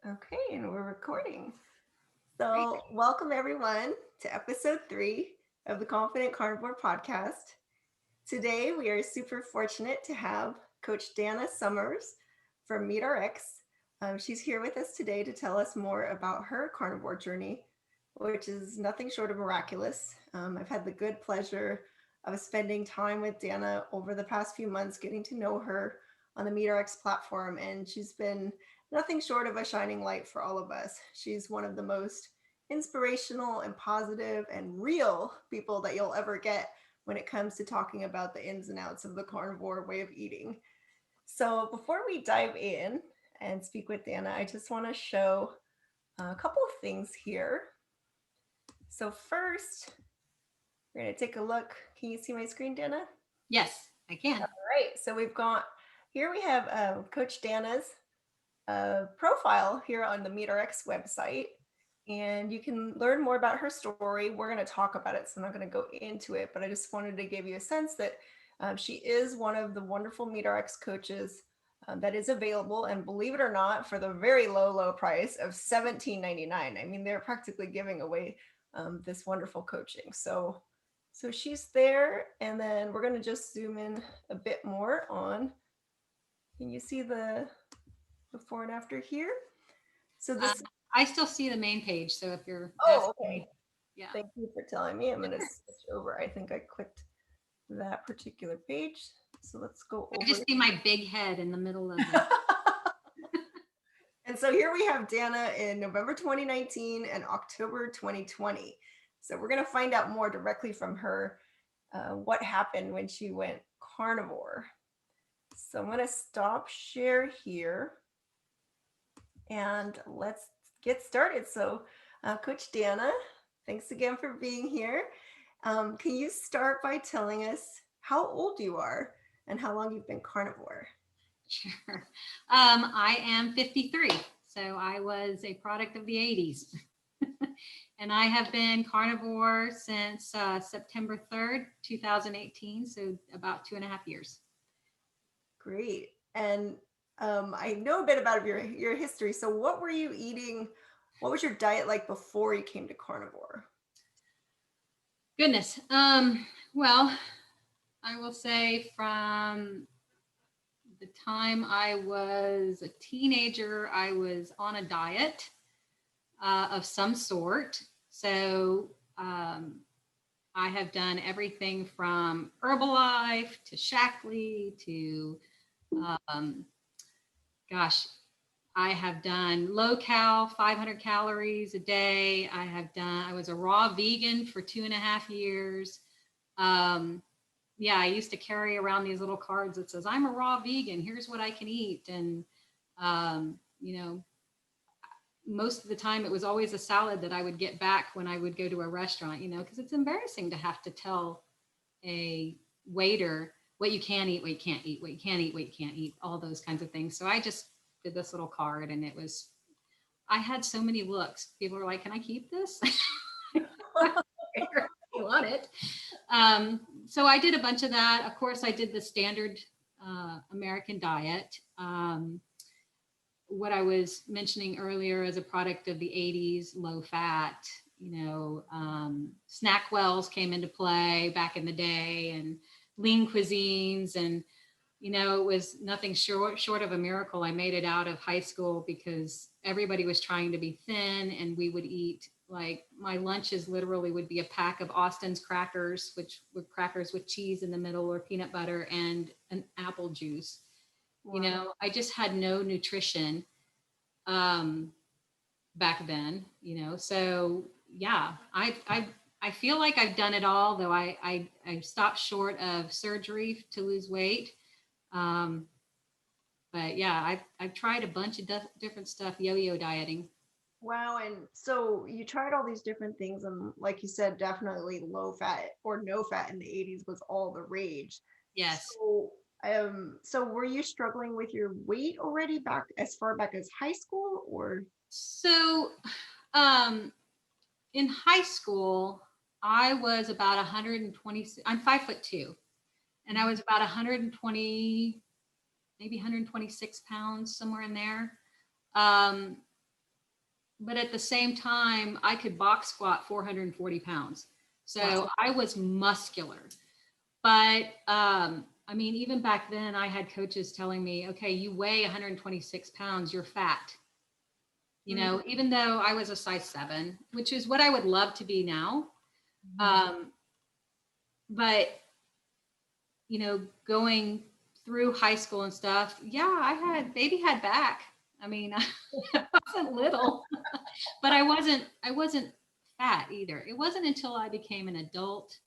Okay, and we're recording. Great. So, welcome everyone to episode 3 of the Confident Carnivore podcast. Today, we are super fortunate to have Coach Dana Summers from MeatRx. She's here with us today to tell us more about her carnivore journey, which is nothing short of miraculous. I've had the good pleasure of spending time with Dana over the past few months, getting to know her on the MeatRx platform, and she's been nothing short of a shining light for all of us. She's one of the most inspirational and positive and real people that you'll ever get when it comes to talking about the ins and outs of the carnivore way of eating. So, before we dive in and speak with Dana, I just want to show a couple of things here. So, first, we're going to take a look. Can you see my screen, Dana? Yes, I All can. right. So, we've got here we have Coach Dana's profile here on the MeatRx website. And you can learn more about her story. We're going to talk about it, so I'm not going to go into it, but I just wanted to give you a sense that she is one of the wonderful MeatRx coaches that is available. And believe it or not, for the very low, low price of $17.99. I mean, they're practically giving away this wonderful coaching. So she's there. And then we're going to just zoom in a bit more on. Can you see the before and after here? So Uh, this, I still see the main page. So if you're oh, asking, okay. yeah, Thank you for telling me. I'm going to switch over. I think I clicked that particular page. So let's go I over. just see my big head in the middle of the. And so here we have Dana in November 2019 and October 2020. So we're going to find out more directly from her what happened when she went carnivore. So I'm going to stop share here and let's get started. So, Coach Dana, thanks again for being here. Can you start by telling us how old you are and how long you've been carnivore? Sure. I am 53, so I was a product of the 80s, and I have been carnivore since September 3rd, 2018. So about 2.5 years. Great. And I know a bit about your history. So, what were you eating? What was your diet like before you came to carnivore? Goodness. Well, I will say from the time I was a teenager, I was on a diet of some sort. So I have done everything from Herbalife to Shaklee to, um, gosh, I have done low cal, 500 calories a day. I was a raw vegan for 2.5 years. Um, yeah, I used to carry around these little cards that says, I'm a raw vegan. Here's what I can eat. And, you know, most of the time it was always a salad that I would get back when I would go to a restaurant, because it's embarrassing to have to tell a waiter what you can eat, what you can't eat, what you can't eat, what you can't eat, all those kinds of things. So I just did this little card and I had so many looks. People were like, can I keep this? You want it. So I did a bunch of that. Of course, I did the standard American diet. What I was mentioning earlier as a product of the 80s, low fat, snack wells came into play back in the day and lean cuisines. And, it was nothing short of a miracle. I made it out of high school because everybody was trying to be thin, and we would eat, like, my lunches literally would be a pack of Austin's crackers, which were crackers with cheese in the middle or peanut butter and an apple juice. Wow. I just had no nutrition um, back then, So yeah, I feel like I've done it all, though I stopped short of surgery to lose weight. Um, but yeah, I've tried a bunch of different stuff, yo-yo dieting. Wow. And so you tried all these different things, and like you said, definitely low fat or no fat in the 80s was all the rage. Yes. So were you struggling with your weight already back as far back as high school or? So, um, in high school, I was about 120. I'm 5'2", and I was about 120, maybe 126 pounds, somewhere in there. Um, but at the same time, I could box squat 440 pounds. So Wow. I was muscular. But I mean, even back then, I had coaches telling me, okay, you weigh 126 pounds, you're fat. You Mm-hmm. know, even though I was a size 7, which is what I would love to be now. Um, but, you know, going through high school and stuff, yeah, baby had back. I mean, I wasn't little, but I wasn't fat either. It wasn't until I became an adult.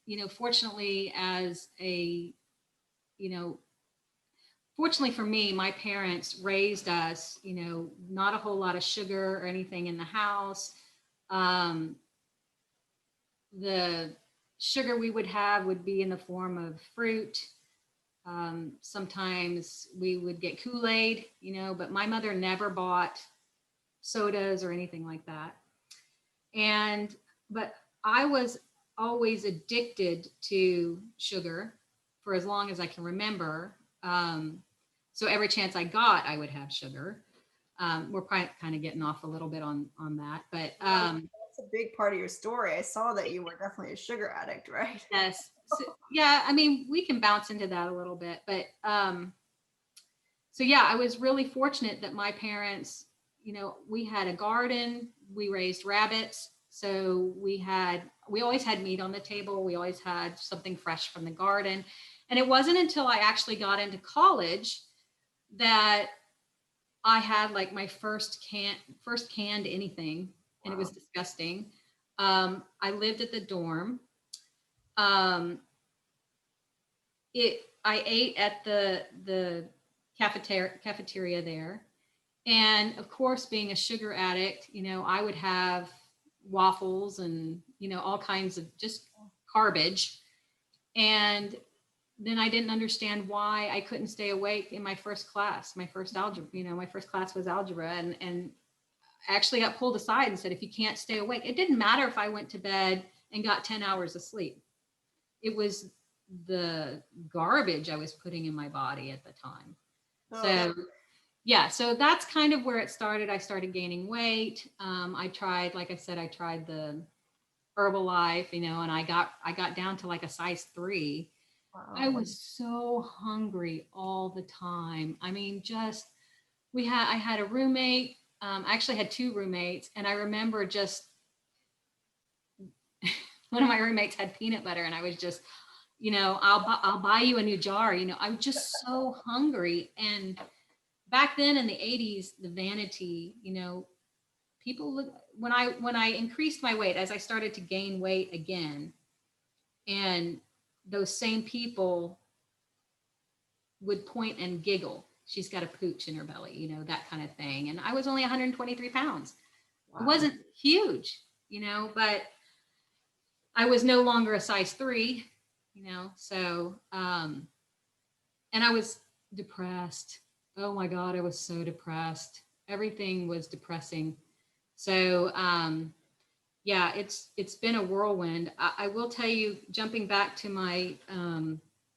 You know, fortunately, you know, fortunately for me, my parents raised us, you know, not a whole lot of sugar or anything in the house. Um, the sugar we would have would be in the form of fruit. Sometimes we would get Kool-Aid, you know, but my mother never bought sodas or anything like that. And, but I was always addicted to sugar for as long as I can remember. So every chance I got, I would have sugar. We're probably kind of getting off a little bit on that, but That's a big part of your story. I saw that you were definitely a sugar addict, right? yes, so, yeah. I mean, we can bounce into that a little bit, but so yeah, I was really fortunate that my parents, you know, we had a garden, we raised rabbits, so we always had meat on the table, we always had something fresh from the garden, and it wasn't until I actually got into college that I had like my first canned anything, and it Wow. was disgusting. I lived at the dorm. Um, I ate at the cafeteria there, and of course, being a sugar addict, you know, I would have waffles and, you know, all kinds of just garbage. And then I didn't understand why I couldn't stay awake in my first class, my first algebra, you know, my first class was algebra. And I actually got pulled aside and said, if you can't stay awake, it didn't matter if I went to bed and got 10 hours of sleep. It was the garbage I was putting in my body at the time. Oh, So yeah, so that's kind of where it started. I started gaining weight. I tried, like I said, I tried the Herbalife, you know, and I got down to like a size 3. I wow. was so hungry all the time. I mean, just I had a roommate. I actually had 2 roommates, and I remember just one of my roommates had peanut butter, and I was just, you know, I'll buy you a new jar. You know, I was just so hungry. And back then in the 80s, the vanity, you know, people look when I increased my weight, as I started to gain weight again, and those same people would point and giggle. She's got a pooch in her belly, you know, that kind of thing. And I was only 123 pounds. It Wow. wasn't huge, you know, but I was no longer a size 3, you know. So and I was depressed. Oh my God, I was so depressed. Everything was depressing. So yeah, it's been a whirlwind. I will tell you, jumping back to my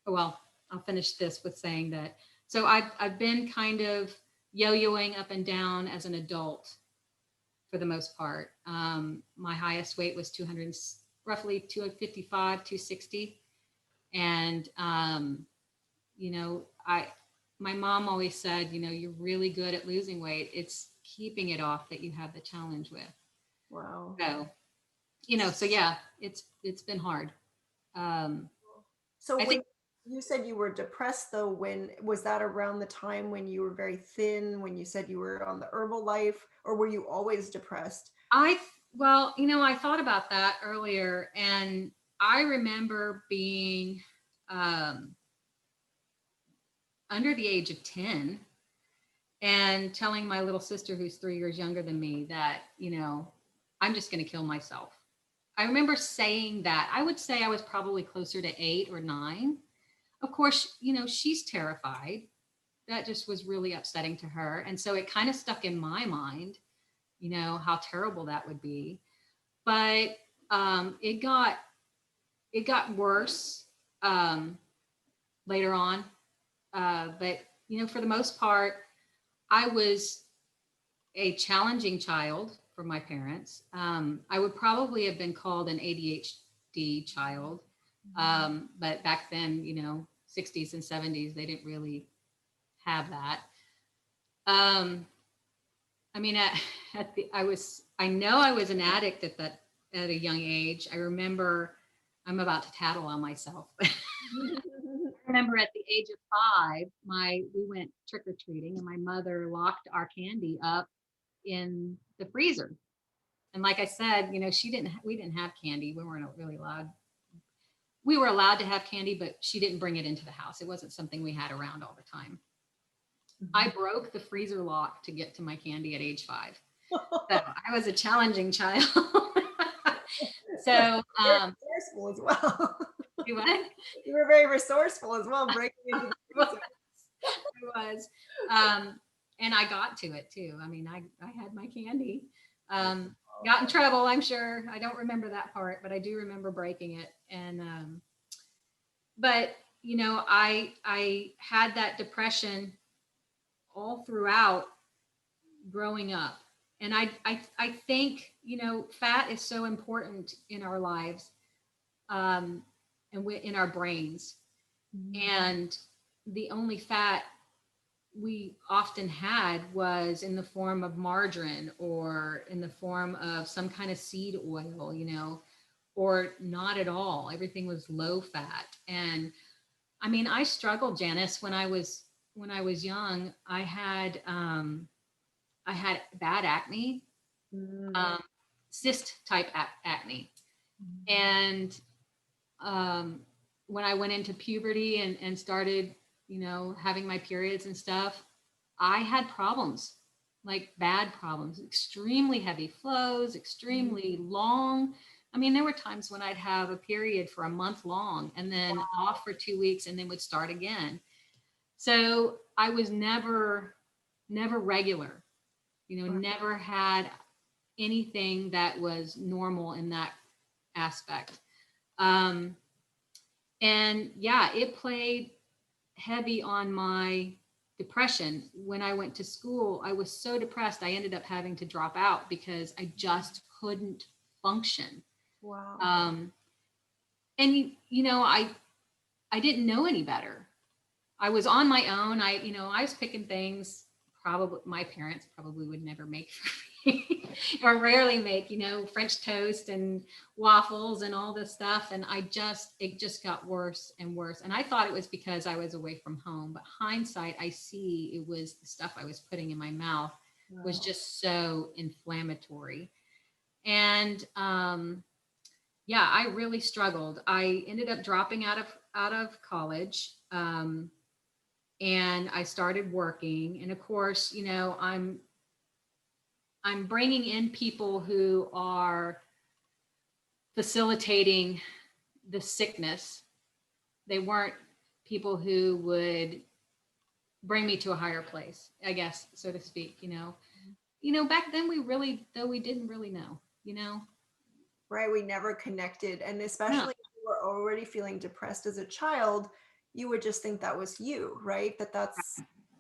well, I'll finish this with saying that. So I've been kind of yo-yoing up and down as an adult for the most part. My highest weight was 200, roughly 255, 260, and you know, my mom always said, you know, you're really good at losing weight. It's keeping it off that you have the challenge with. Wow. So, you know, so yeah, it's been hard. Um, So I when think you said you were depressed though, when was that around the time when you were very thin, when you said you were on the Herbalife, or were you always depressed? well, you know, I thought about that earlier, and I remember being um, under the age of 10 and telling my little sister, who's 3 years younger than me, that, you know, I'm just going to kill myself. I remember saying that. I would say I was probably closer to 8 or 9. Of course, you know, she's terrified. That just was really upsetting to her. And so it kind of stuck in my mind, you know, how terrible that would be. But it got worse later on. But you know, for the most part, I was a challenging child for my parents. I would probably have been called an ADHD child. But back then, 60s and 70s, they didn't really have that. I mean, I know I was an addict at a young age. I remember, I'm about to tattle on myself. I remember at the age of 5, we went trick or treating, and my mother locked our candy up in the freezer. And like I said, we didn't have candy. We weren't really allowed. We were allowed to have candy, but she didn't bring it into the house. It wasn't something we had around all the time. I broke the freezer lock to get to my candy at age 5. So I was a challenging child. So resourceful as well. You what? You were very resourceful as well, breaking into the freezer. I was. And I got to it too. I mean, I had my candy. Got in trouble, I'm sure. I don't remember that part, but I do remember breaking it. And but I had that depression all throughout growing up. And I think, fat is so important in our lives, and in our brains. And the only fat we often had was in the form of margarine, or in the form of some kind of seed oil, or not at all. Everything was low fat. And I mean, I struggled, Janice, when I was young. I had bad acne, cyst type acne. And when I went into puberty and started, having my periods and stuff, I had problems, like bad problems, extremely heavy flows, extremely long. I mean, there were times when I'd have a period for a month long and then off for 2 weeks and then would start again. So I was never regular, never had anything that was normal in that aspect. And yeah, it played heavy on my depression. When I went to school, I was so depressed, I ended up having to drop out because I just couldn't function. Wow. And I didn't know any better. I was on my own. I was picking things probably my parents probably would never make for me or rarely make, French toast and waffles and all this stuff. And it just got worse and worse. And I thought it was because I was away from home, but hindsight, I see it was the stuff I was putting in my mouth was just so inflammatory. And, yeah, I really struggled. I ended up dropping out of college. And I started working. And of course, I'm bringing in people who are facilitating the sickness. They weren't people who would bring me to a higher place, I guess, so to speak, back then we didn't really know, Right. We never connected. And especially if you were already feeling depressed as a child, you would just think that was you, right?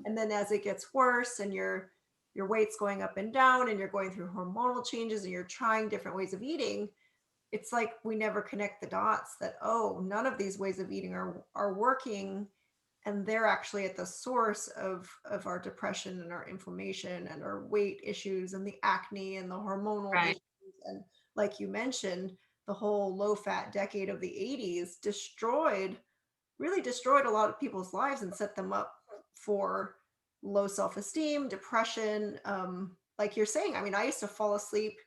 And then as it gets worse and your weight's going up and down and you're going through hormonal changes and you're trying different ways of eating, it's like we never connect the dots that, oh, none of these ways of eating are working. And they're actually at the source of our depression and our inflammation and our weight issues and the acne and the hormonal issues. And like you mentioned, the whole low fat decade of the 80s really destroyed a lot of people's lives and set them up for low self-esteem, depression. Like you're saying, I mean, I used to fall asleep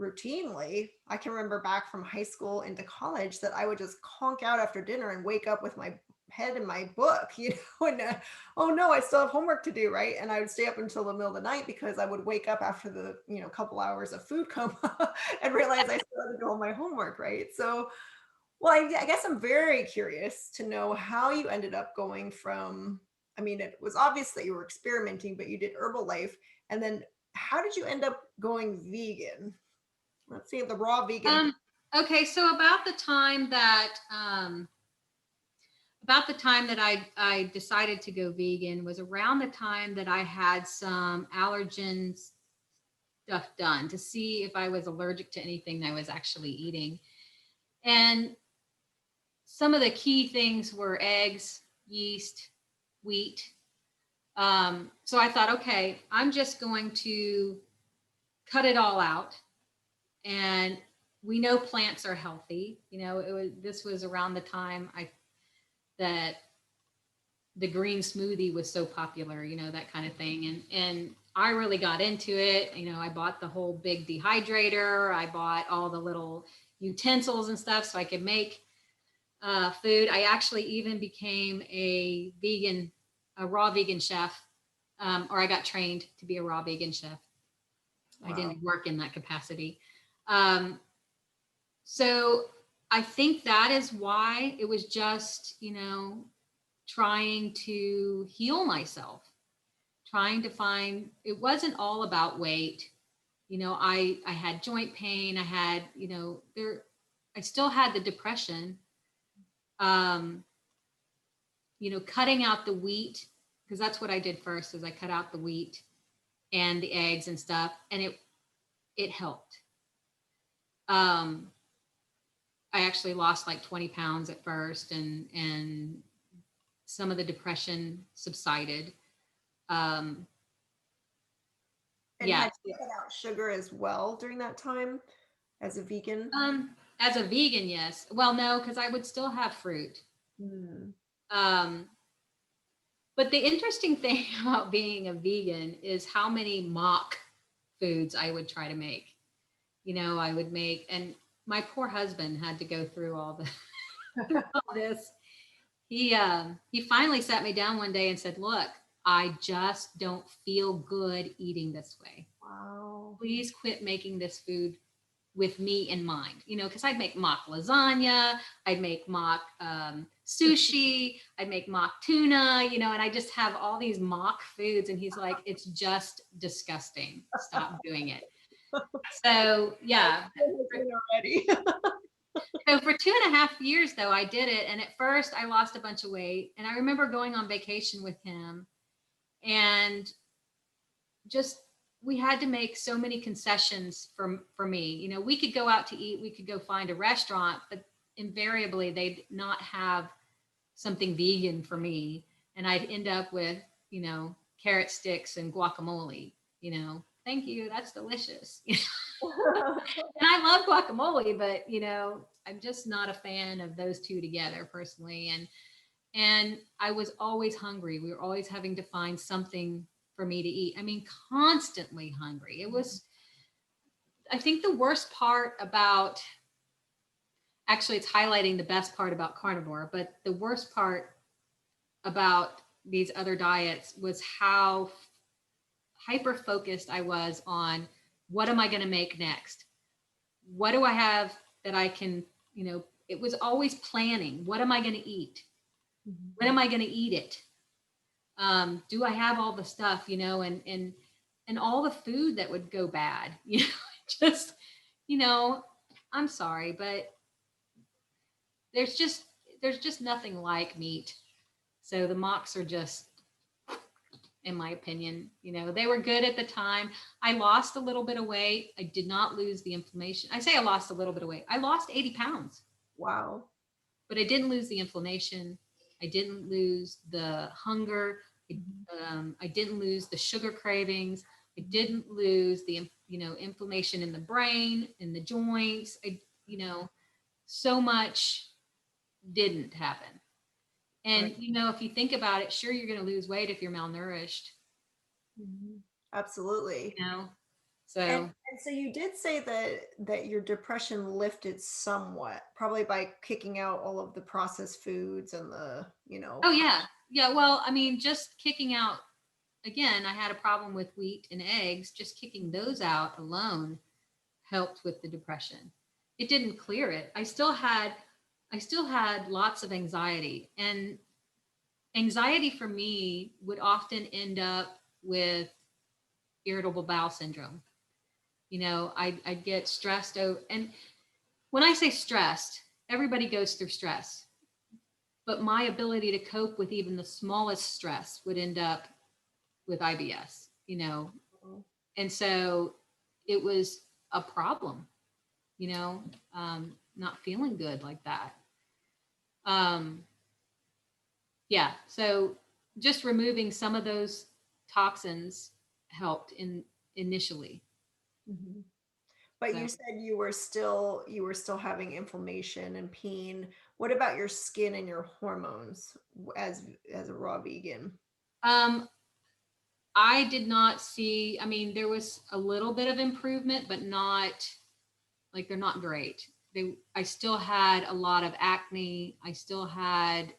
routinely. I can remember back from high school into college that I would just conk out after dinner and wake up with my head in my book, and oh no, I still have homework to do, right? And I would stay up until the middle of the night because I would wake up after the, couple hours of food coma and realize I still had to do all my homework, right? So, well, I guess I'm very curious to know how you ended up going from, I mean, it was obvious that you were experimenting, but you did Herbalife. And then how did you end up going vegan? Let's see, the raw vegan. Okay, so about the time that about the time that I decided to go vegan was around the time that I had some allergen stuff done to see if I was allergic to anything that I was actually eating. And some of the key things were eggs, yeast, wheat. So I thought, okay, I'm just going to cut it all out. And we know plants are healthy. This was around the time that the green smoothie was so popular, that kind of thing. And I really got into it. I bought the whole big dehydrator. I bought all the little utensils and stuff so I could make food. I actually even became a raw vegan chef, or I got trained to be a raw vegan chef. Wow. I didn't work in that capacity. So I think that is why it was just, trying to heal myself, trying to find, it wasn't all about weight. I had joint pain. I had, I still had the depression. Cutting out the wheat, because that's what I did first, is I cut out the wheat and the eggs and stuff, and it helped. I actually lost like 20 pounds at first, and some of the depression subsided. And had you cut out sugar as well during that time as a vegan? As a vegan, yes. Well, no, because I would still have fruit. But the interesting thing about being a vegan is how many mock foods I would try to make. I would make, and my poor husband had to go through all this. He finally sat me down one day and said, "Look, I just don't feel good eating this way. Wow. Please quit making this food with me in mind." Because I'd make mock lasagna, I'd make mock sushi, I'd make mock tuna, and I just have all these mock foods. And he's like, "It's just disgusting. Stop doing it." So yeah. Already. So for 2.5 years, though, I did it. And at first I lost a bunch of weight. And I remember going on vacation with him, and just, we had to make so many concessions for me. We could go out to eat, we could go find a restaurant, but invariably they'd not have something vegan for me. And I'd end up with, carrot sticks and guacamole, thank you, that's delicious. And I love guacamole, but I'm just not a fan of those two together personally. And I was always hungry. We were always having to find something for me to eat. I mean, constantly hungry. It was, I think the worst part about, actually it's highlighting the best part about carnivore, but the worst part about these other diets was how hyper focused I was on, what am I going to make next? What do I have that I can, it was always planning. What am I going to eat? When am I going to eat it? Do I have all the stuff, and all the food that would go bad, just, I'm sorry, but there's just nothing like meat. So the mocks are just, in my opinion, they were good at the time. I lost a little bit of weight. I did not lose the inflammation. I say I lost a little bit of weight. I lost 80 pounds. Wow. But I didn't lose the inflammation. I didn't lose the hunger. I didn't lose the sugar cravings. I didn't lose the, inflammation in the brain, in the joints. So much didn't happen. And, right. If you think about it, sure, you're going to lose weight if you're malnourished. Absolutely. So. And so you did say that your depression lifted somewhat, probably by kicking out all of the processed foods and the, Oh yeah. Yeah. Well, I mean, just kicking out, again, I had a problem with wheat and eggs. Just kicking those out alone helped with the depression. It didn't clear it. I still had lots of anxiety, and anxiety for me would often end up with irritable bowel syndrome. I'd get stressed out. And when I say stressed, everybody goes through stress. but my ability to cope with even the smallest stress would end up with IBS, and so it was a problem, not feeling good like that. Yeah, so just removing some of those toxins helped initially. Mhm. But So, you said you were still having inflammation and pain. What about your skin and your hormones as a raw vegan? um, I did not see. I mean, there was a little bit of improvement, but not like they're not great. I still had a lot of acne. I still had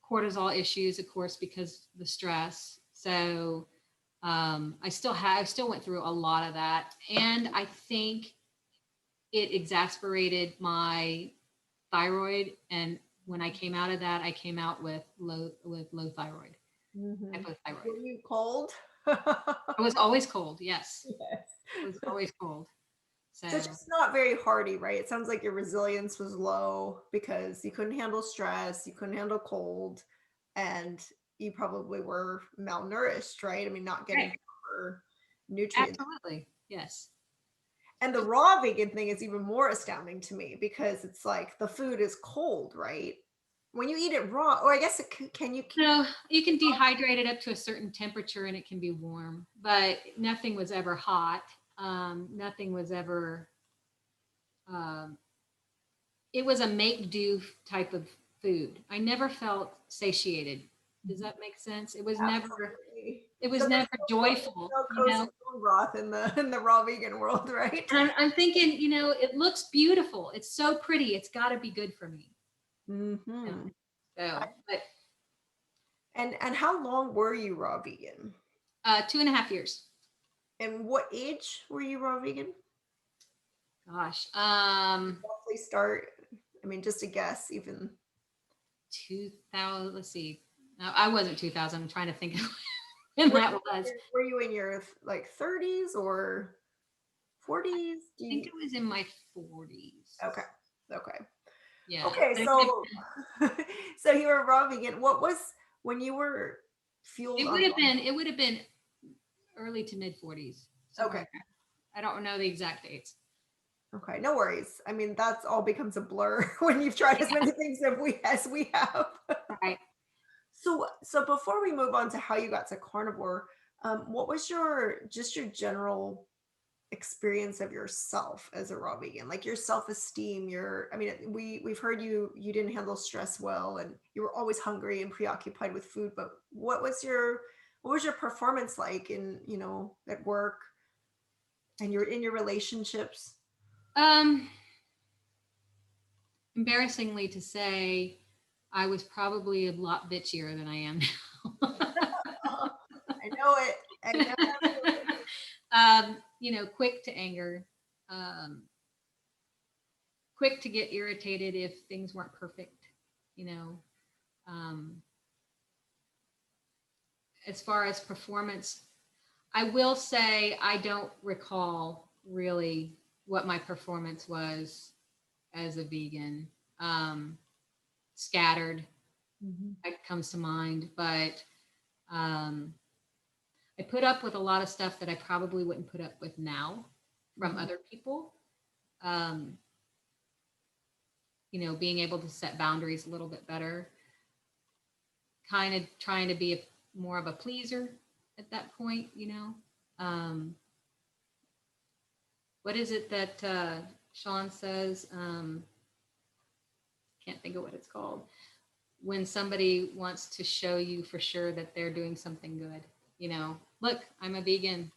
cortisol issues, of course, because the stress. So I still went through a lot of that, and I think it exasperated my thyroid. And when I came out of that, I came out with low thyroid, Mhm. hypothyroid. Were you cold? I was always cold. Yes, Yes. I was always cold. So So just not very hardy, right? It sounds like your resilience was low because you couldn't handle stress, you couldn't handle cold, and you probably were malnourished, right? I mean, not right, getting proper nutrients. absolutely, yes. And the raw vegan thing is even more astounding to me because it's like the food is cold, right? When you eat it raw, or I guess can you keep No, you can dehydrate it up to a certain temperature and it can be warm, but nothing was ever hot. Nothing was ever. Um, it was a make do type of food. I never felt satiated. Does that make sense? It was never. absolutely. It So was never there's joyful. no cozy bone broth in the raw vegan world, right? And I'm thinking, it looks beautiful. It's so pretty. It's got to be good for me. You know? Hmm. So, but And how long were you raw vegan? 2.5 years. And what age were you raw vegan? Gosh, Roughly start. I mean, just a guess, even. 2000. Let's see. No, I wasn't 2000. I'm trying to think of when Were that you, was. were you in your like 30s or 40s? I think it was in my 40s. Okay. Okay. Yeah. Okay, so so you were raw vegan. What was when you were fueled It on? would have been. It would have been early to mid 40s. Okay. Somewhere. I don't know the exact dates. Okay, no worries. I mean, that's all becomes a blur when you've tried as many things as we have. Right. So before we move on to how you got to carnivore, what was your general experience of yourself as a raw vegan, like your self-esteem, I mean, we've heard you didn't handle stress well and you were always hungry and preoccupied with food, but what was your performance like at work and in your relationships? Um, Embarrassingly to say, I was probably a lot bitchier than I am I know it. I know. now. Quick to anger, um, quick to get irritated if things weren't perfect. You know, um, as far as performance, I will say I don't recall really what my performance was as a vegan. Um, Scattered, Mhm. that comes to mind, but um, I put up with a lot of stuff that I probably wouldn't put up with now from Mhm. other people. Um, Being able to set boundaries a little bit better, kind of trying to be more of a pleaser at that point. Um, what is it that Sean says? Can't think of what it's called. When somebody wants to show you for sure that they're doing something good, look, I'm a vegan.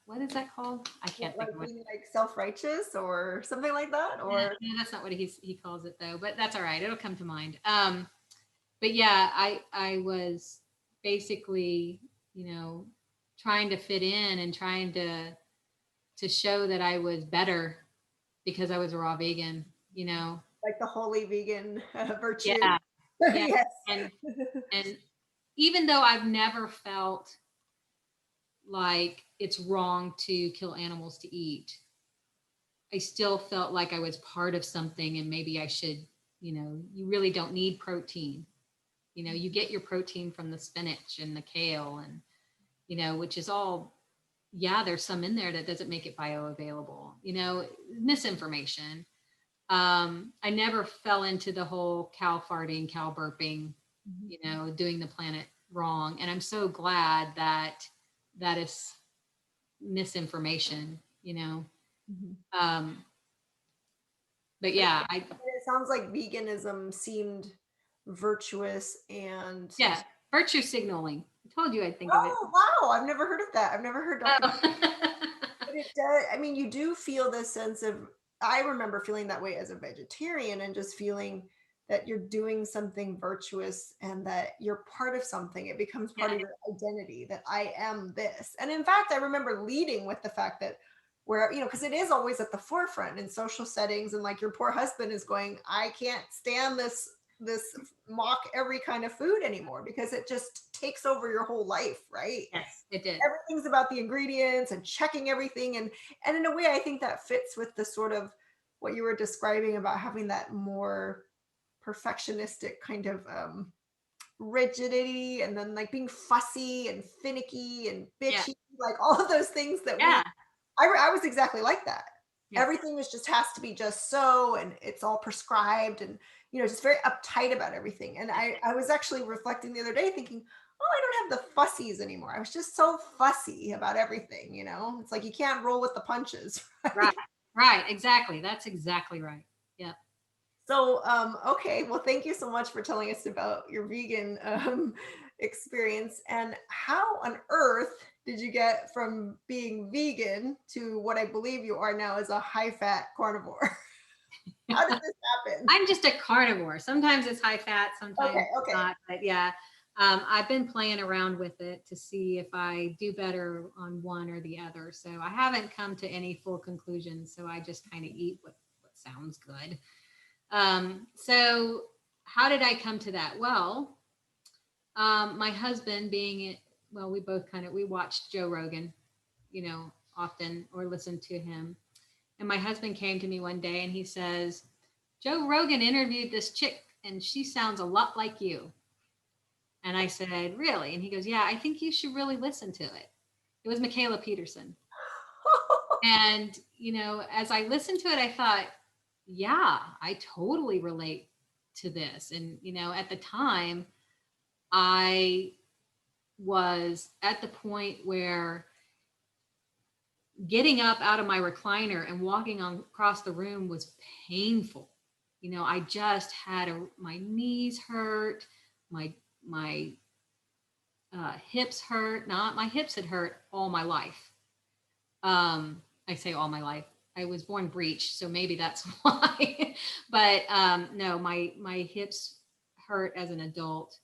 What is that called? I can't think Like of what. being like self-righteous or something like that, or Yeah, that's not what he calls it though, but that's all right. It'll come to mind. But yeah, I was basically, you know, trying to fit in and trying to show that I was better because I was a raw vegan. like the holy vegan virtue. Yeah, yeah. Yes. And and even though I've never felt like it's wrong to kill animals to eat, I still felt like I was part of something and maybe I should, you really don't need protein. You get your protein from the spinach and the kale and, which is all, yeah, there's some in there that doesn't make it bioavailable, misinformation. I never fell into the whole cow farting, cow burping, doing the planet wrong. And I'm so glad that that is misinformation, but yeah, It sounds like veganism seemed virtuous and yeah, virtue signaling. I told you I'd think of it. oh wow, I've never heard of that. I've never heard Dr. Oh. But it does, I mean, you do feel this sense of, I remember feeling that way as a vegetarian and just feeling that you're doing something virtuous and that you're part of something. It becomes part Yeah. of your identity that I am this. And in fact, I remember leading with the fact that where, because it is always at the forefront in social settings. And like your poor husband is going, I can't stand this mock every kind of food anymore because it just takes over your whole life, right? Yes, it did. Everything's about the ingredients and checking everything, and in a way I think that fits with the sort of what you were describing about having that more perfectionistic kind of rigidity, and then like being fussy and finicky and Yeah. bitchy, like all of those things that Yeah. I was exactly like that. Yeah. Everything was just has to be just so, and it's all prescribed, and just very uptight about everything. And I was actually reflecting the other day thinking, oh, I don't have the fussies anymore. I was just so fussy about everything. It's like you can't roll with the punches. Right. Right. Exactly. That's exactly right. Yeah. So, okay. Well, thank you so much for telling us about your vegan experience, and how on earth did you get from being vegan to what I believe you are now as a high fat carnivore? How did this happen? I'm just a carnivore. Sometimes it's high fat, sometimes Okay, it's okay. not. But yeah, I've been playing around with it to see if I do better on one or the other. So I haven't come to any full conclusions. So I just kind of eat what sounds good. So how did I come to that? Well, my husband being, well, we both we watched Joe Rogan, often or listened to him. And my husband came to me one day and he says, Joe Rogan interviewed this chick and she sounds a lot like you. And I said, really? And he goes, yeah, I think you should really listen to it. It was Michaela Peterson. And, as I listened to it, I thought, yeah, I totally relate to this. And, at the time, I was at the point where getting up out of my recliner and walking across the room was painful. I just had my knees hurt, my hips hurt. Not my hips had hurt all my life. I say all my life. I was born breech, so maybe that's why. But no, my hips hurt as an adult,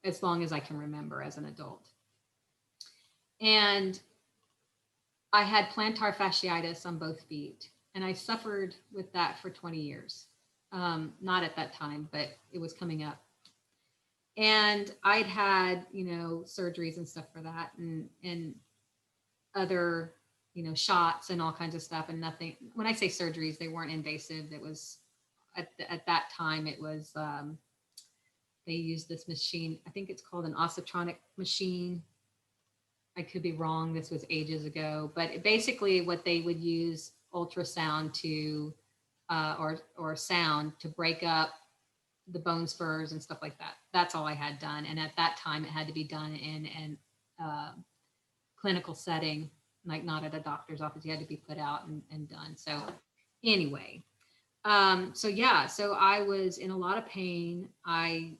as long as I can remember as an adult. And I had plantar fasciitis on both feet, and I suffered with that for 20 years. Not at that time, but it was coming up. And I'd had, surgeries and stuff for that, and other, shots and all kinds of stuff, and nothing. When I say surgeries, they weren't invasive. It was at that time, it was they used this machine. I think it's called an osteotronic machine. I could be wrong. This was ages ago, but basically what they would use ultrasound to, or sound to break up the bone spurs and stuff like that. That's all I had done. And at that time it had to be done in an clinical setting, like not at a doctor's office. You had to be put out and done. So anyway, so I was in a lot of pain. I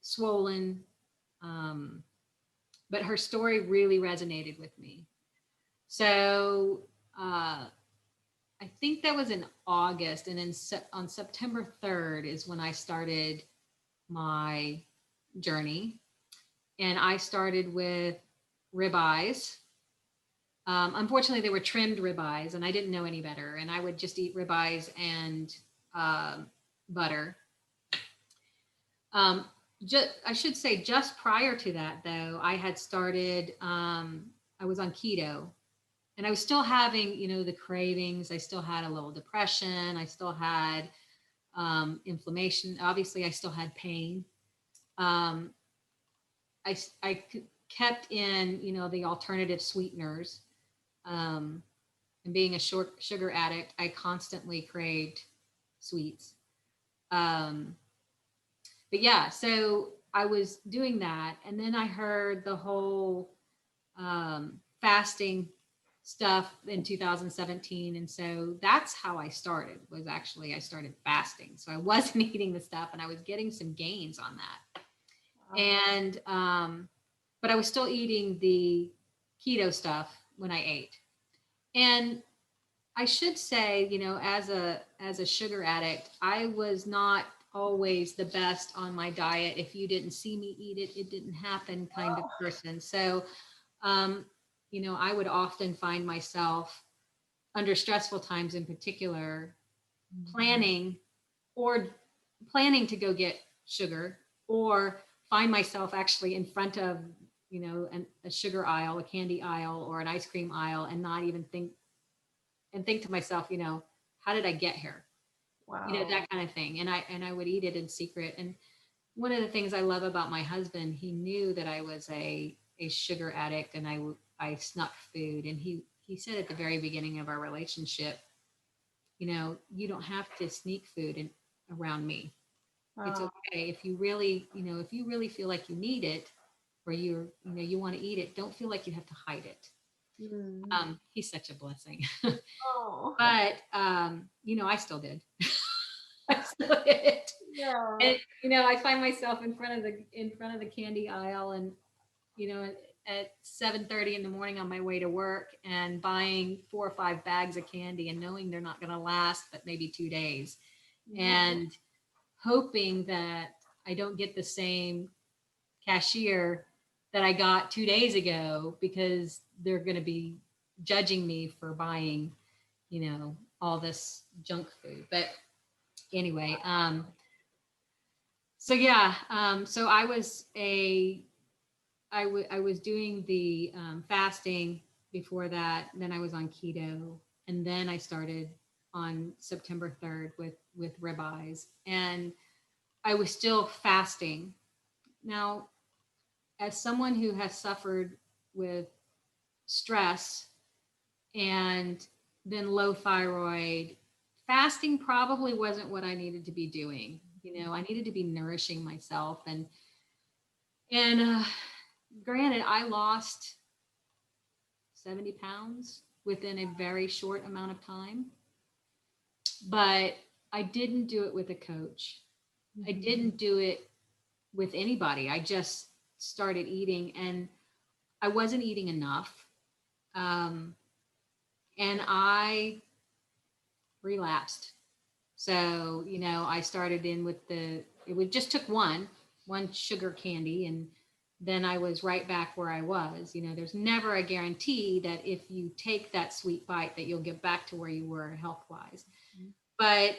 swollen, but her story really resonated with me. So I think that was in August, and on September 3rd is when I started my journey, and I started with ribeyes. Unfortunately, they were trimmed ribeyes, and I didn't know any better, and I would just eat ribeyes and butter. I should say just prior to that, though, I had started, I was on keto, and I was still having, the cravings. I still had a little depression. I still had inflammation. Obviously, I still had pain. Um, I kept in, the alternative sweeteners. Um, and being a short sugar addict, I constantly craved sweets. Um, but yeah, so I was doing that. And then I heard the whole fasting stuff in 2017. And so that's how I started, was actually I started fasting. So I wasn't eating the stuff, and I was getting some gains on that. Wow. And, but I was still eating the keto stuff when I ate. And I should say, as a sugar addict, I was not always the best on my diet. If you didn't see me eat it, it didn't happen kind of person. So, um, I would often find myself under stressful times in particular planning or planning to go get sugar, or find myself actually in front of, a sugar aisle, a candy aisle, or an ice cream aisle, and not even think to myself, how did I get here? Wow. That kind of thing. And I would eat it in secret. And one of the things I love about my husband, he knew that I was a sugar addict, and I snuck food. And he said at the very beginning of our relationship, you don't have to sneak food around me. It's Wow. okay if you really feel like you need it, or you want to eat it. Don't feel like you have to hide it. Mm. He's such a blessing. Oh. But I still did. I still did. Yeah. And I find myself in front of the candy aisle, and at 7:30 in the morning on my way to work, and buying 4 or 5 bags of candy, and knowing they're not going to last but maybe 2 days, and hoping that I don't get the same cashier that I got 2 days ago, because they're going to be judging me for buying, all this junk food. But anyway, so yeah, so I was doing the fasting before that. Then I was on keto, and then I started on September 3rd with ribeyes, and I was still fasting. Now, as someone who has suffered with stress and then low thyroid, fasting probably wasn't what I needed to be doing. I needed to be nourishing myself, and granted, I lost 70 pounds within a very short amount of time, but I didn't do it with a coach. I didn't do it with anybody. I just started eating, and I wasn't eating enough. Um, and I relapsed. So, I started in with it would just took one sugar candy, and then I was right back where I was. There's never a guarantee that if you take that sweet bite that you'll get back to where you were health wise. But,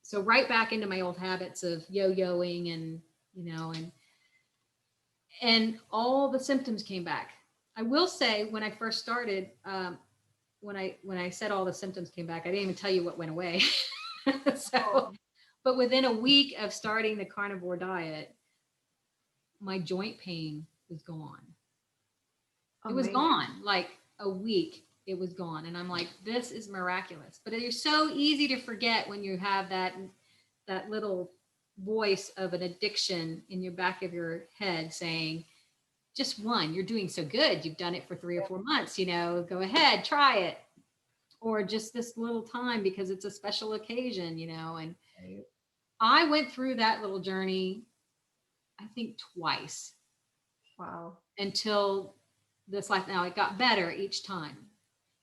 so right back into my old habits of yo-yoing, and all the symptoms came back. I will say, when I first started, when I said all the symptoms came back, I didn't even tell you what went away. So, but within a week of starting the carnivore diet, my joint pain was gone. It was gone. Like a week, it was gone. And I'm like, this is miraculous. But it's so easy to forget when you have that little voice of an addiction in your back of your head saying, just one, you're doing so good. You've done it for 3 or 4 months, go ahead, try it. Or just this little time because it's a special occasion, and I went through that little journey, I think twice. Wow. Until this life. Now it got better each time.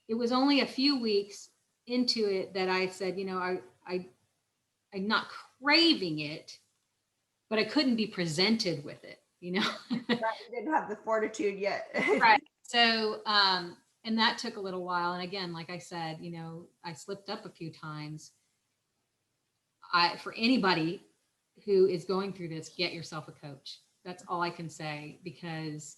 It was only a few weeks into it that I said, I'm not craving it, but I couldn't be presented with it, You didn't have the fortitude yet. Right. So, and that took a little while. And again, like I said, I slipped up a few times. For anybody who is going through this, get yourself a coach. That's all I can say, because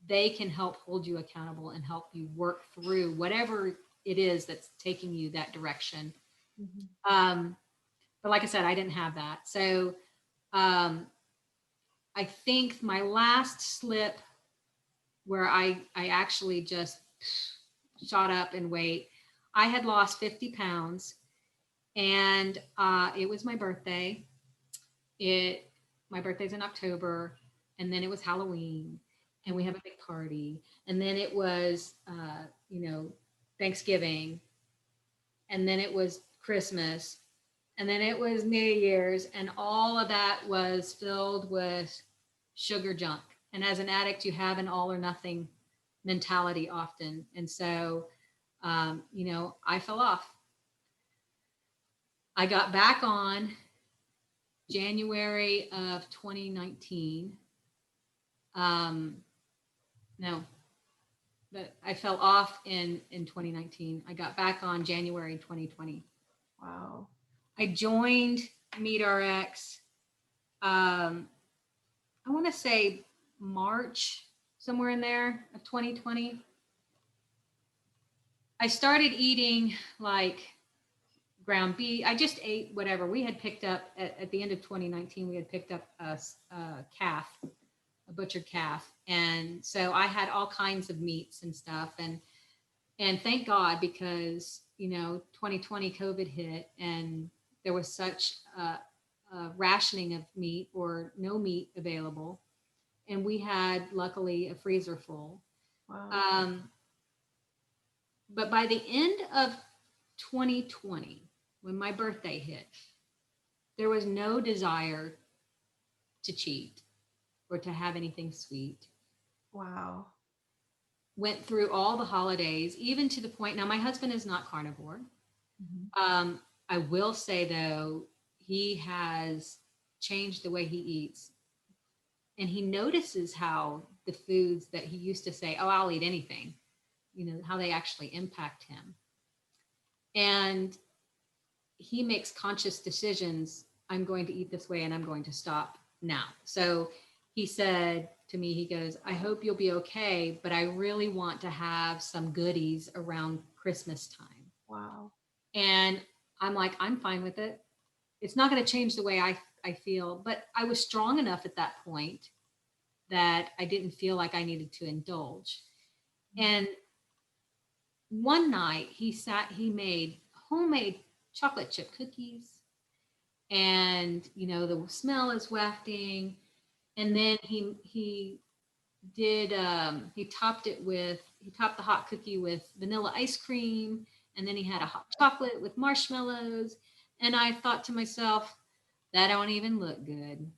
they can help hold you accountable and help you work through whatever it is that's taking you that direction. But like I said, I didn't have that. So I think my last slip where I actually just shot up in weight, I had lost 50 pounds, and it was my birthday. My birthday's in October, and then it was Halloween, and we have a big party, and then it was Thanksgiving, and then it was Christmas, and then it was New Year's, and all of that was filled with sugar junk. And as an addict, you have an all or nothing mentality often. And so, I fell off. I got back on January of 2019. No, but I fell off in 2019. I got back on January 2020. Wow. I joined MeatRx. I want to say March, somewhere in there of 2020. I started eating like ground beef. I just ate whatever we had picked up at the end of 2019. We had picked up a calf, a butchered calf, and so I had all kinds of meats and stuff. And thank God, because 2020 COVID hit, and there was such a rationing of meat or no meat available, and we had luckily a freezer full. Wow. But by the end of 2020, when my birthday hit, there was no desire to cheat or to have anything sweet. Wow. Went through all the holidays, even to the point. Now, my husband is not carnivore. I will say, though, he has changed the way he eats. And he notices how the foods that he used to say, oh, I'll eat anything, how they actually impact him. And he makes conscious decisions. I'm going to eat this way, and I'm going to stop now. So he said to me, he goes, I hope you'll be okay, but I really want to have some goodies around Christmas time. Wow. And I'm like, I'm fine with it. It's not going to change the way I feel. But I was strong enough at that point that I didn't feel like I needed to indulge. And one night he made homemade chocolate chip cookies, and the smell is wafting. And then he topped the hot cookie with vanilla ice cream, and then he had a hot chocolate with marshmallows. And I thought to myself, that don't even look good.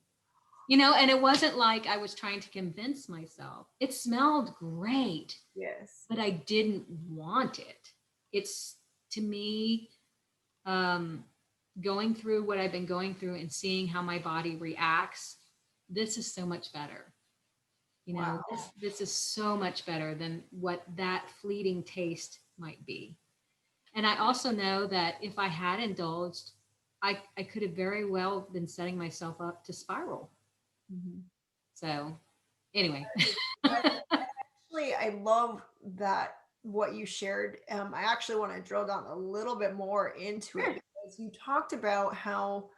And it wasn't like I was trying to convince myself. It smelled great. Yes. But I didn't want it. It's, to me, going through what I've been going through and seeing how my body reacts, this is so much better. Wow. This is so much better than what that fleeting taste might be. And I also know that if I had indulged, I could have very well been setting myself up to spiral. So anyway. Actually, I love that what you shared. I actually want to drill down a little bit more into it, because you talked about how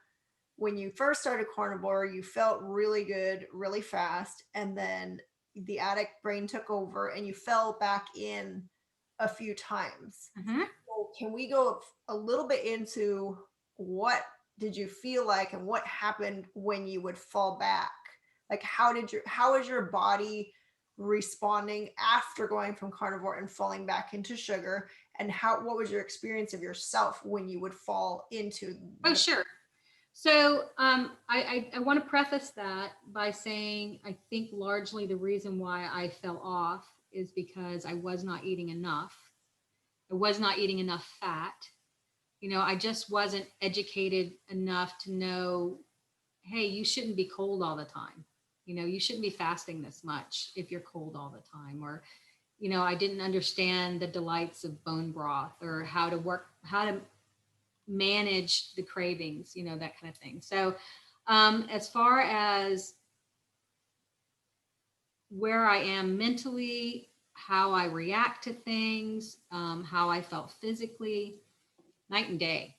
when you first started carnivore, you felt really good, really fast, and then the addict brain took over and you fell back in a few times. So can we go a little bit into what did you feel like and what happened when you would fall back? Like how is your body responding after going from carnivore and falling back into sugar, and what was your experience of yourself when you would fall into Sure. So I want to preface that by saying I think largely the reason why I fell off is because I was not eating enough. I was not eating enough fat. I just wasn't educated enough to know, hey, you shouldn't be cold all the time. You shouldn't be fasting this much if you're cold all the time. Or, I didn't understand the delights of bone broth, or how to manage the cravings, that kind of thing. So as far as where I am mentally, how I react to things, how I felt physically, night and day.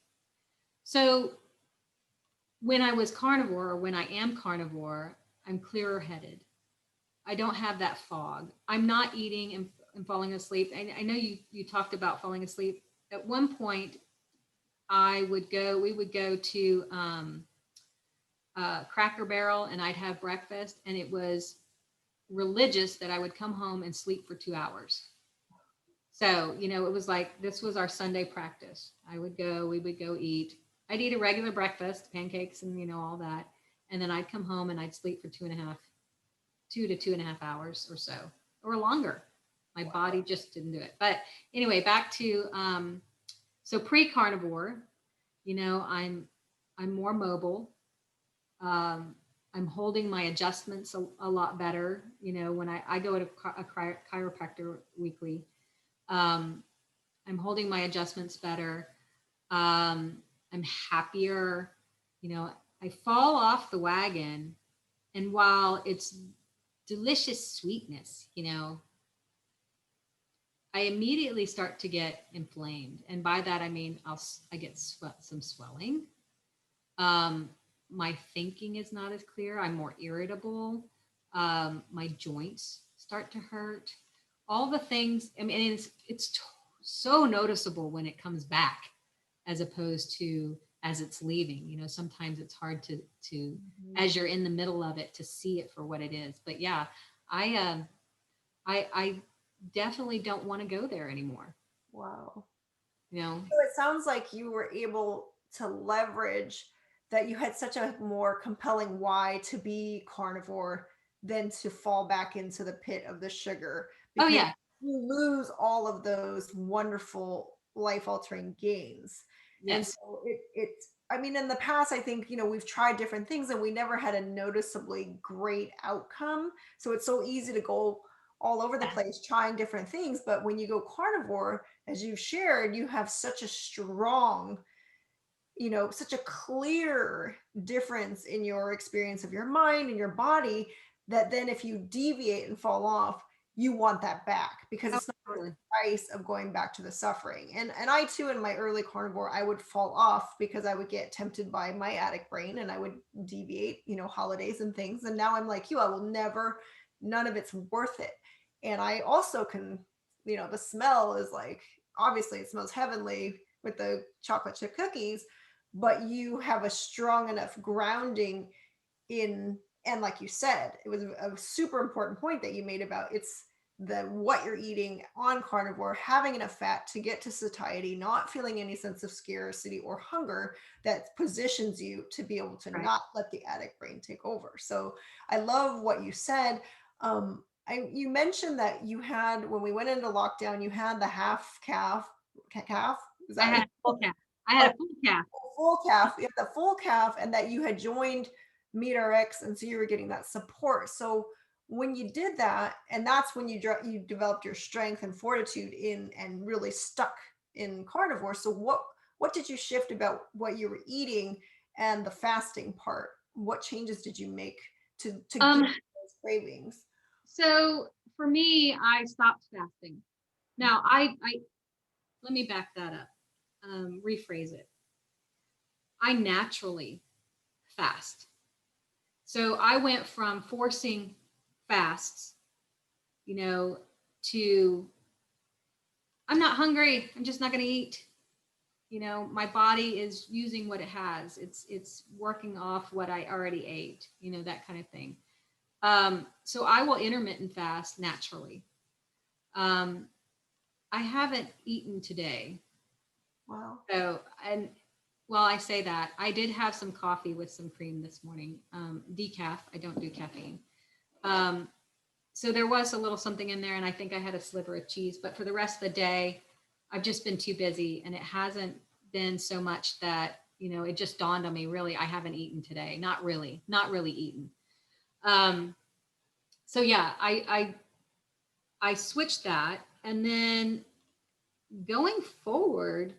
So when I was carnivore, or when I am carnivore, I'm clearer headed. I don't have that fog. I'm not eating and falling asleep. I know you talked about falling asleep. At one point, we would go to Cracker Barrel and I'd have breakfast, and it was religious that I would come home and sleep for 2 hours. So, it was like this was our Sunday practice. We would go eat. I'd eat a regular breakfast, pancakes and, all that. And then I'd come home and I'd sleep for 2 to 2.5 hours or so, or longer. My body just didn't do it. But anyway, back to, so pre-carnivore, I'm more mobile. I'm holding my adjustments a lot better. When I go to a chiropractor weekly, I'm holding my adjustments better. I'm happier. I fall off the wagon, and while it's delicious sweetness, I immediately start to get inflamed, and by that I mean I get some swelling. My thinking is not as clear. I'm more irritable. My joints start to hurt. All the things. I mean, it's so noticeable when it comes back, as opposed to as it's leaving. Sometimes it's hard to as you're in the middle of it to see it for what it is. But yeah, I definitely don't want to go there anymore. Wow. So it sounds like you were able to leverage that you had such a more compelling why to be carnivore than to fall back into the pit of the sugar, oh because yeah, you lose all of those wonderful life altering gains. And yes, so I mean, in the past, I think, we've tried different things and we never had a noticeably great outcome. So it's so easy to go all over the place trying different things. But when you go carnivore, as you've shared, you have such a strong, such a clear difference in your experience of your mind and your body, that then if you deviate and fall off, you want that back, because oh, it's not totally. the price of going back to the suffering. And I too, in my early carnivore, I would fall off because I would get tempted by my addict brain and I would deviate, holidays and things. And now I'm like you, I will never, none of it's worth it. And I also can, the smell is like, obviously it smells heavenly with the chocolate chip cookies, but you have a strong enough grounding in, and like you said, it was a super important point that you made about it's the what you're eating on carnivore, having enough fat to get to satiety, not feeling any sense of scarcity or hunger, that positions you to be able to Right. not let the addict brain take over. So I love what you said. You mentioned that you had, when we went into lockdown, you had the half calf. Is I had that a full calf. I had a full calf. full calf? You had the full calf, and that you had joined MeatRx, and so you were getting that support. So when you did that, and that's when you developed your strength and fortitude in, and really stuck in carnivore. So what did you shift about what you were eating and the fasting part? What changes did you make to get Um, those cravings? so for me, I stopped fasting. Now I let me back that up. Rephrase it. I naturally fast. So I went from forcing fasts, to I'm not hungry. I'm just not going to eat. My body is using what it has. It's working off what I already ate. That kind of thing. So I will intermittent fast naturally. Um, I haven't eaten today. Wow. So, and well, I say that I did have some coffee with some cream this morning. Decaf. I don't do caffeine. Um, so there was a little something in there, and I think I had a sliver of cheese. But for the rest of the day, I've just been too busy, and it hasn't been so much that it just dawned on me. Really, I haven't eaten today. Not really eaten. So yeah, I switched that, and then going forward,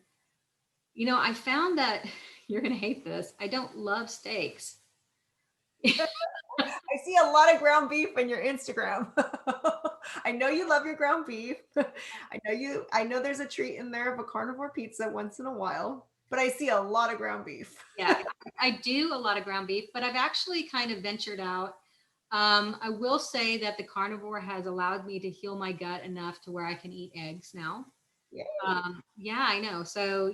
I found that you're going to hate this. I don't love steaks. I see a lot of ground beef in your Instagram. I know you love your ground beef. I know there's a treat in there of a carnivore pizza once in a while, but I see a lot of ground beef. Yeah, I do a lot of ground beef, but I've actually kind of ventured out. I will say that the carnivore has allowed me to heal my gut enough to where I can eat eggs now. Yay. Yeah, I know. So,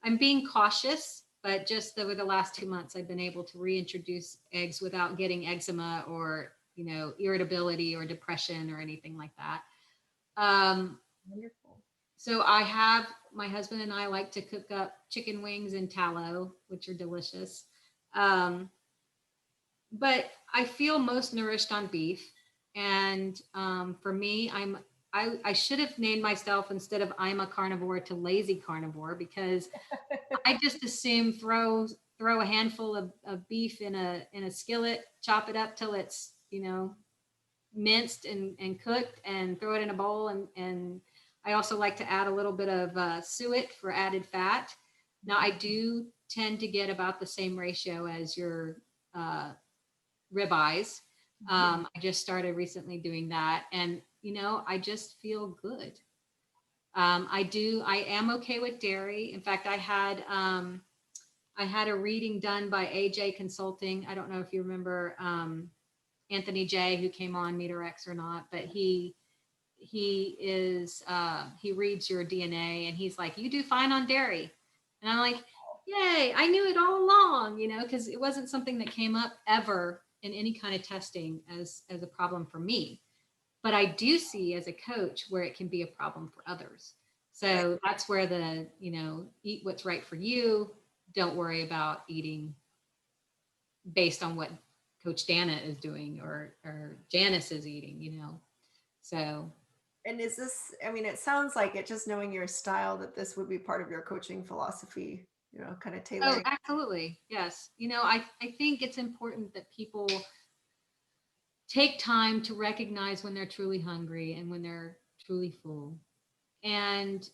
I'm being cautious, but just over the last 2 months, I've been able to reintroduce eggs without getting eczema or, irritability or depression or anything like that. Um, Wonderful. so my husband and I like to cook up chicken wings in tallow, which are delicious. Um, but I feel most nourished on beef. And for me, I should have named myself, instead of I'm a carnivore, to lazy carnivore, because I just assume throw a handful of beef in a skillet, chop it up till it's, minced and cooked, and throw it in a bowl. And I also like to add a little bit of suet for added fat. Now I do tend to get about the same ratio as your uh, ribeyes. I just started recently doing that, and I just feel good. I am okay with dairy. In fact, I had a reading done by AJ Consulting. I don't know if you remember Anthony J, who came on MeatRx or not, but he reads your DNA, and he's like, you do fine on dairy. And I'm like, yay, I knew it all along, because it wasn't something that came up ever in any kind of testing as a problem for me. But I do see as a coach where it can be a problem for others. So that's where eat what's right for you. Don't worry about eating based on what Coach Dana is doing, or Janice is eating. So And is this, I mean, it sounds like it, just knowing your style, that this would be part of your coaching philosophy, kind of oh, tailoring. absolutely. Yes. I think it's important that people take time to recognize when they're truly hungry and when they're truly full. And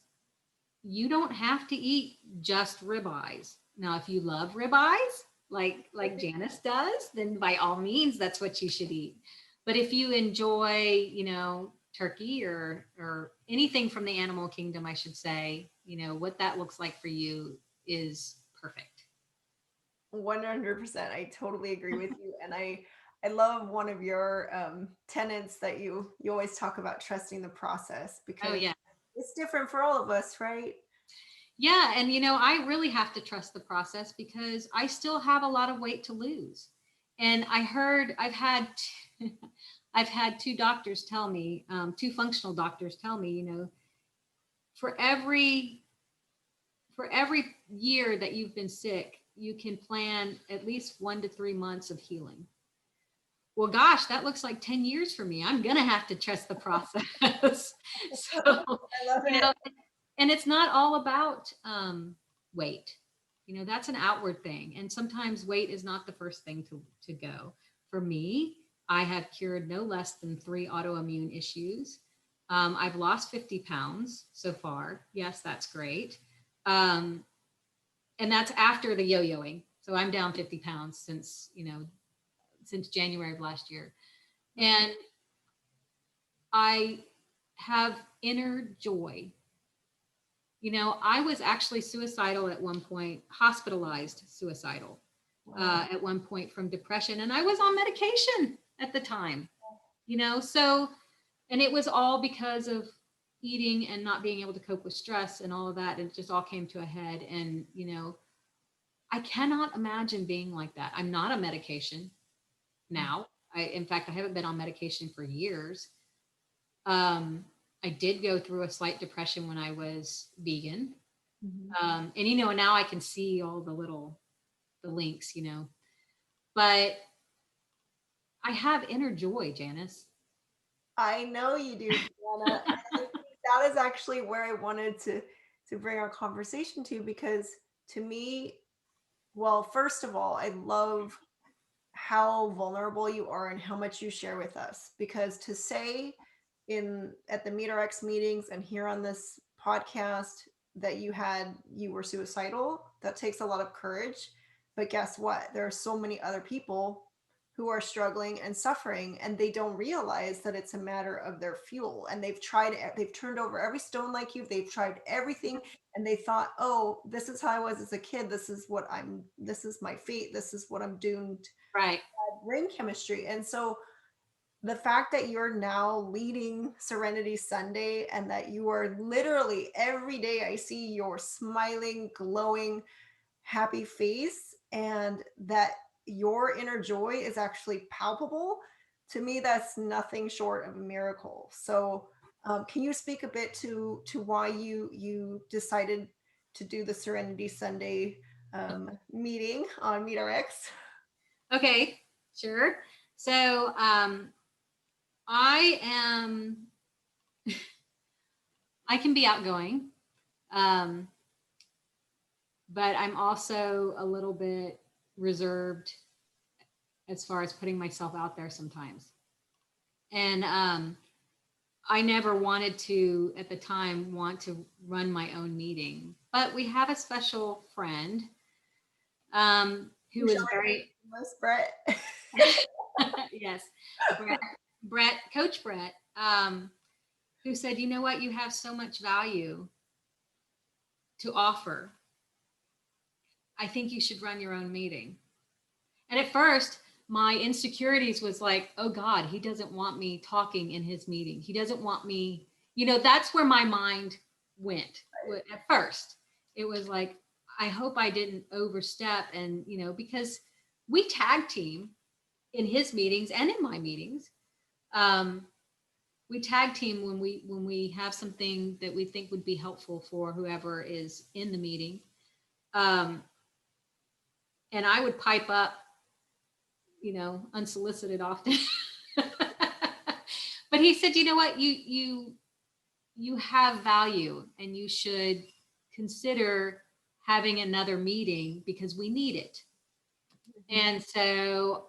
you don't have to eat just ribeyes. Now, if you love ribeyes, like Janice does, then by all means, that's what you should eat. But if you enjoy, turkey or anything from the animal kingdom, I should say, what that looks like for you is perfect. 100%. I totally agree with you. And I love one of your tenets that you always talk about, trusting the process, Oh because yeah. it's different for all of us, right? Yeah, and I really have to trust the process because I still have a lot of weight to lose. And I've had two doctors tell me, two functional doctors tell me, for every for every year that you've been sick, you can plan at least 1 to 3 months of healing. Well, gosh, that looks like 10 years for me. I'm going to have to trust the process. So, I love you it. know, and it's not all about weight. That's an outward thing. And sometimes weight is not the first thing to go. For me, I have cured no less than 3 autoimmune issues. I've lost 50 pounds so far. Yes, that's great. Um, and that's after the yo-yoing. So I'm down 50 pounds since January of last year. And I have inner joy. I was actually suicidal at one point, hospitalized suicidal Wow. at one point from depression. And I was on medication at the time, so, and it was all because of eating and not being able to cope with stress and all of that. And it just all came to a head. And, I cannot imagine being like that. I'm not on medication now. In fact, I haven't been on medication for years. Um, I did go through a slight depression when I was vegan. Mhm. And now I can see all the links, but I have inner joy, Janice. I know you do, Deanna. And I think that is actually where I wanted to bring our conversation to, because to me, well, first of all, I love how vulnerable you are and how much you share with us, because to say in at the MeatRx meetings and here on this podcast that you were suicidal, that takes a lot of courage. But guess what? There are so many other people who are struggling and suffering, and they don't realize that it's a matter of their fuel. And they've turned over every stone like you. They've tried everything, and they thought, oh, this is how I was as a kid. This is my fate. This is what I'm doomed. Right. Brain chemistry. And so the fact that you're now leading Serenity Sunday and that you are literally every day, I see your smiling, glowing, happy face, and that your inner joy is actually palpable, to me, that's nothing short of a miracle. So, can you speak a bit to why you decided to do the Serenity Sunday meeting on MeatRx? Okay, sure. So I am, I can be outgoing, um, but I'm also a little bit reserved as far as putting myself out there sometimes. And I never wanted to, at the time, want to run my own meeting. But we have a special friend who Shall is I very, miss Brett? yes, Brett, Coach Brett, who said, you know what, you have so much value to offer. I think you should run your own meeting. And at first, my insecurities was like, oh God, he doesn't want me talking in his meeting. He doesn't want me, that's where my mind went. At first, it was like, I hope I didn't overstep. And, because we tag team in his meetings and in my meetings. We tag team when we have something that we think would be helpful for whoever is in the meeting. And I would pipe up, unsolicited often. But he said, you know what, you have value and you should consider having another meeting because we need it. And so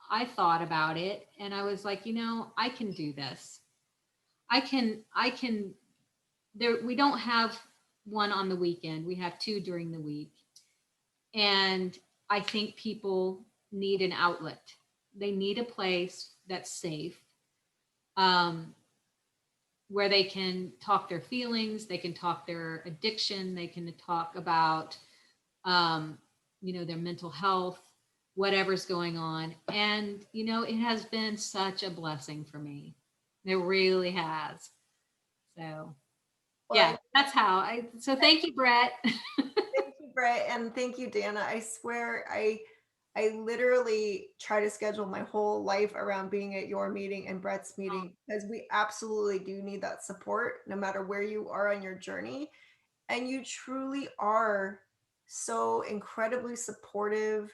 I thought about it and I was like, I can do this. I can there, we don't have one on the weekend. We have two during the week. And I think people need an outlet. They need a place that's safe, where they can talk their feelings, they can talk their addiction, they can talk about, their mental health, whatever's going on. And, it has been such a blessing for me. It really has. So, yeah, that's how so thank you, Brett. Thank you, Brett, and thank you, Dana. I swear, I literally try to schedule my whole life around being at your meeting and Brett's meeting because we absolutely do need that support no matter where you are on your journey. And you truly are so incredibly supportive,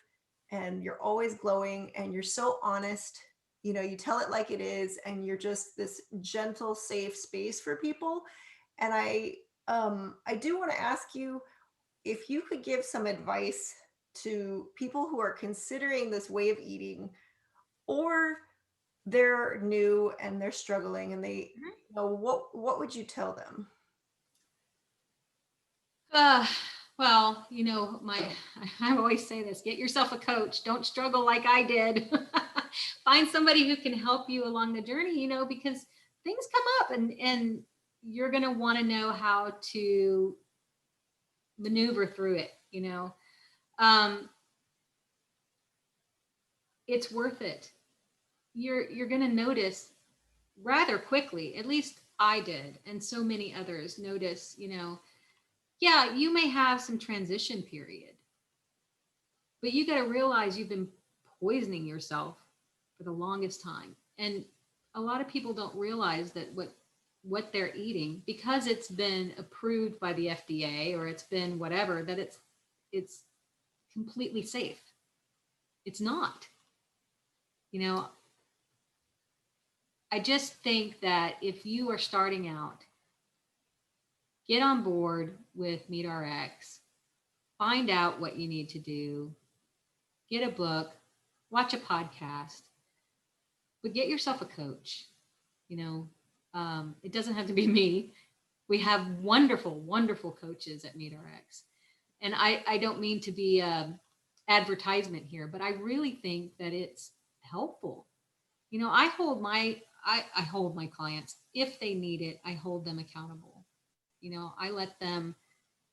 and you're always glowing and you're so honest. You tell it like it is, and you're just this gentle, safe space for people. And I do want to ask you if you could give some advice to people who are considering this way of eating, or they're new and they're struggling and they what would you tell them? Well, I always say this, get yourself a coach. Don't struggle like I did. Find somebody who can help you along the journey, because things come up and you're going to want to know how to maneuver through it, it's worth it. You're going to notice rather quickly, at least I did, and so many others notice, yeah, you may have some transition period, but you got to realize you've been poisoning yourself for the longest time. And a lot of people don't realize that what they're eating, because it's been approved by the FDA or it's been whatever, that it's completely safe. It's not. I just think that if you are starting out, get on board with MeatRx, find out what you need to do, get a book, watch a podcast, but get yourself a coach. It doesn't have to be me. We have wonderful, wonderful coaches at MeatRx. And I don't mean to be advertisement here, but I really think that it's helpful. I hold my clients if they need it. I hold them accountable. I let them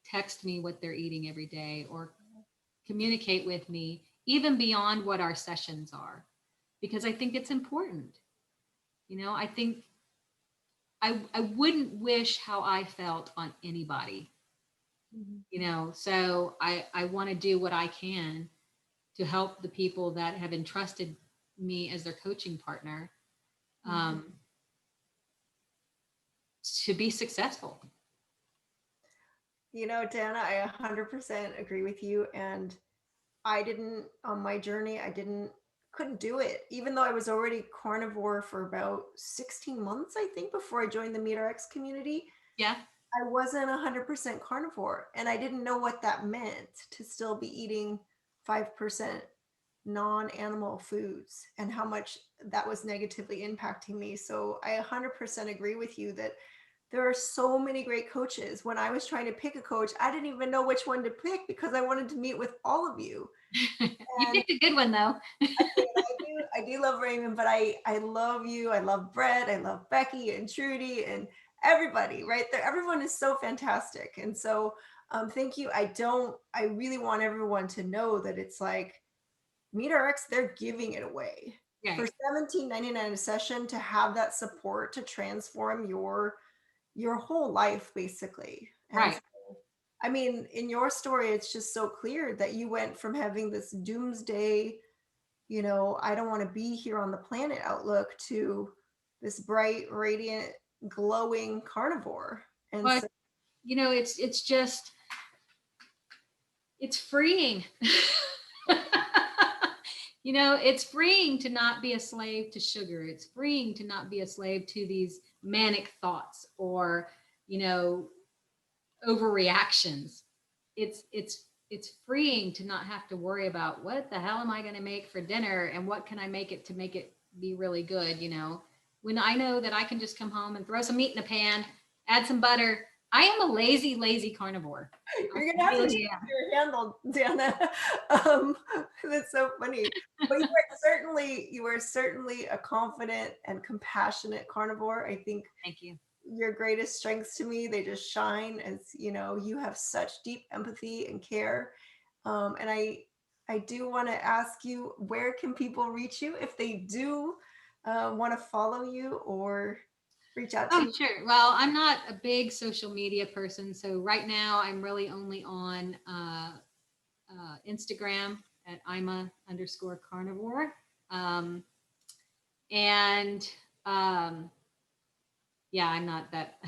text me what they're eating every day or communicate with me even beyond what our sessions are, because I think it's important. I think I wouldn't wish how I felt on anybody, so I want to do what I can to help the people that have entrusted me as their coaching partner, um, to be successful. Dana, I 100% agree with you. And on my journey, couldn't do it. Even though I was already carnivore for about 16 months, I think, before I joined the MeatRx community. Yeah. I wasn't 100% carnivore, and I didn't know what that meant to still be eating 5% non-animal foods and how much that was negatively impacting me. So I 100% agree with you that there are so many great coaches. When I was trying to pick a coach, I didn't even know which one to pick because I wanted to meet with all of you. You picked a good one, though. I do love Raymond, but I love you. I love Brett. I love Becky and Trudy and everybody right there. Everyone is so fantastic. And so thank you. I really want everyone to know that it's like MeatRx, they're giving it away for $17.99 a session to have that support to transform your whole life, basically. And so, I mean, in your story, it's just so clear that you went from having this doomsday, I don't want to be here on the planet outlook to this bright, radiant, glowing carnivore. And but it's just, it's freeing. It's freeing to not be a slave to sugar. It's freeing to not be a slave to these manic thoughts or, overreactions. It's freeing to not have to worry about what the hell am I going to make for dinner and what can I make it to make it be really good. When I know that I can just come home and throw some meat in a pan, add some butter. I am a lazy carnivore. You're gonna have to change your handle, Dana. That's so funny. But you are certainly a confident and compassionate carnivore. I think. Thank you. Your greatest strengths to me, they just shine as you have such deep empathy and care. And I do want to ask you, where can people reach you if they do want to follow you or reach out to you? Sure. Well, I'm not a big social media person, so right now I'm really only on Instagram at ima_carnivore. And yeah, I'm not that.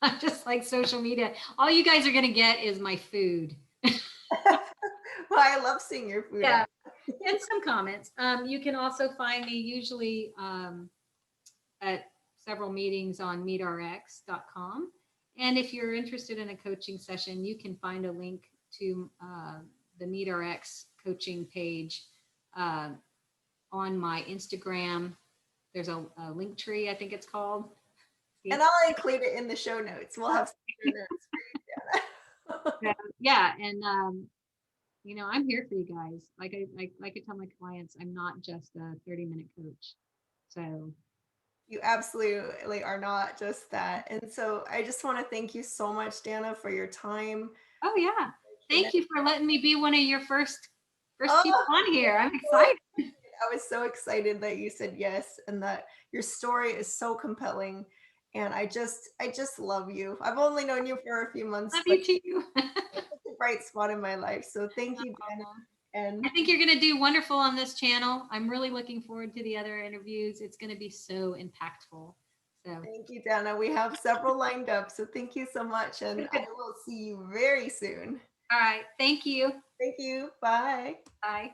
I'm just like social media. All you guys are going to get is my food. Well, I love seeing your food. Yeah. And some comments. You can also find me usually at several meetings on MeatRx.com. And if you're interested in a coaching session, you can find a link to the MeatRx coaching page on my Instagram. There's a link tree, I think it's called. And I'll include it in the show notes. We'll have some notes for you, yeah. And I'm here for you guys. Like I tell my clients, I'm not just a 30-minute coach. So you absolutely are not just that. And so I just want to thank you so much, Dana, for your time. Oh yeah. Thank you for letting me be one of your first people on here. I'm excited. I was so excited that you said yes and that your story is so compelling. And I just love you. I've only known you for a few months. Love you too. It's a bright spot in my life. So thank you, Dana. And I think you're going to do wonderful on this channel. I'm really looking forward to the other interviews. It's going to be so impactful. So thank you, Dana. We have several lined up. So thank you so much. And I will see you very soon. All right. Thank you. Thank you. Bye. Bye.